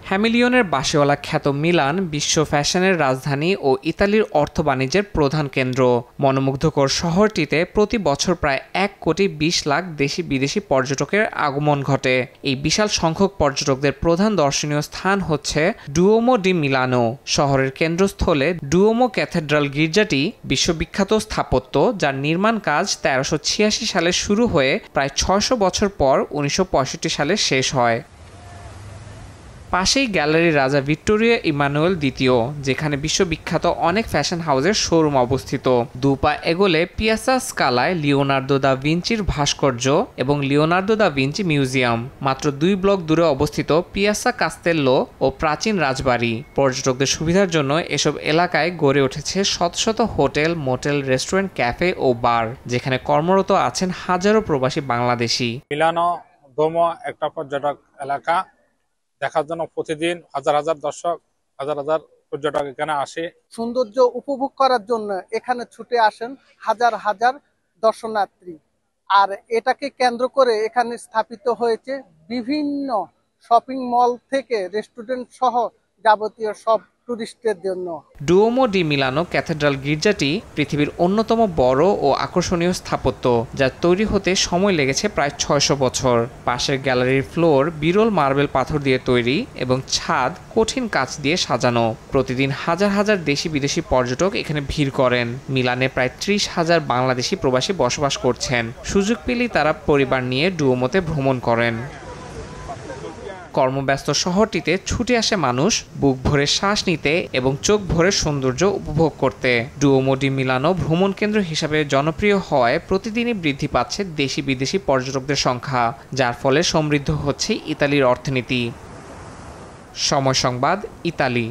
হ্যামিলিয়নের বাসিওয়ালা খ্যাত মিলান বিশ্ব ফ্যাশনের রাজধানী ও ইতালির অর্থ বাণিজ্যের প্রধান কেন্দ্র। মনোমুগ্ধকর শহরটিতে প্রতি বছর প্রায় 1,20,00,000 দেশি বিদেশি পর্যটকের আগমন ঘটে। এই বিশাল সংখ্যক পর্যটকদের প্রধান দর্শনীয় স্থান হচ্ছে ডুওমো ডি মিলানো। শহরের কেন্দ্রস্থলে ডুওমো ক্যাথেড্রাল গির্জাটি বিশ্ববিখ্যাত স্থাপত্য, যার নির্মাণ কাজ 1386 সালে শুরু হয়ে প্রায় 600 বছর পর 1965 সালে শেষ হয়। পাশেই গ্যালারি রাজা ভিক্টোরিয়া ইমানুয়েল দ্বিতীয়, যেখানে বিশ্ববিখ্যাত অনেক ফ্যাশন হাউসের শোরুম অবস্থিত। দুপা এগোলে পিয়াসা স্কালায় লিওনার্দো দা ভিঞ্চির ভাস্কর্য এবং লিওনার্দো দা ভিঞ্চি মিউজিয়াম। মাত্র 2 ব্লক দূরে অবস্থিত পিয়াসা কাস্তেল্লো ও প্রাচীন রাজবাড়ি। পর্যটকদের সুবিধার জন্য এসব এলাকায় গড়ে উঠেছে শত শত হোটেল, মোটেল, রেস্টুরেন্ট, ক্যাফে ও বার, যেখানে কর্মরত আছেন হাজারো প্রবাসী বাংলাদেশি। মিলানো ডোমো একটা পর্যটক এলাকা, দেখার জন্য প্রতিদিন হাজার হাজার দর্শক, হাজার হাজার পর্যটক এখানে আসে। সৌন্দর্য উপভোগ করার জন্য এখানে ছুটে আসেন হাজার হাজার দর্শনার্থী। আর এটাকে কেন্দ্র করে এখানে স্থাপিত হয়েছে বিভিন্ন শপিং মল থেকে রেস্টুরেন্ট সহ যাবতীয় সব টুরিস্টদের জন্য। ডুওমো ডি মিলানো ক্যাথেড্রাল গির্জাটি পৃথিবীর অন্যতম বড় ও আকর্ষণীয় স্থাপত্য, যা তৈরি হতে সময় লেগেছে প্রায় 600 বছর। পাশের গ্যালারির ফ্লোর বিরল মার্বেল পাথর দিয়ে তৈরি এবং ছাদ কঠিন কাচ দিয়ে সাজানো। প্রতিদিন হাজার হাজার দেশি বিদেশি পর্যটক এখানে ভিড় করেন। মিলানে প্রায় 30,000 বাংলাদেশি প্রবাসী বসবাস করছেন। সুযোগ পেলেই তারা পরিবার নিয়ে ডুওমোতে ভ্রমণ করেন। কর্মব্যস্ত শহরটিতে ছুটে আসে মানুষ বুক ভরে শ্বাস নিতে এবং চোখ ভরে সৌন্দর্য উপভোগ করতে। ডুওমো ডি মিলানো ভ্রমণ কেন্দ্র হিসাবে জনপ্রিয় হওয়ায় প্রতিদিনই বৃদ্ধি পাচ্ছে দেশি বিদেশি পর্যটকদের সংখ্যা, যার ফলে সমৃদ্ধ হচ্ছে ইতালির অর্থনীতি। সময় সংবাদ, ইতালি।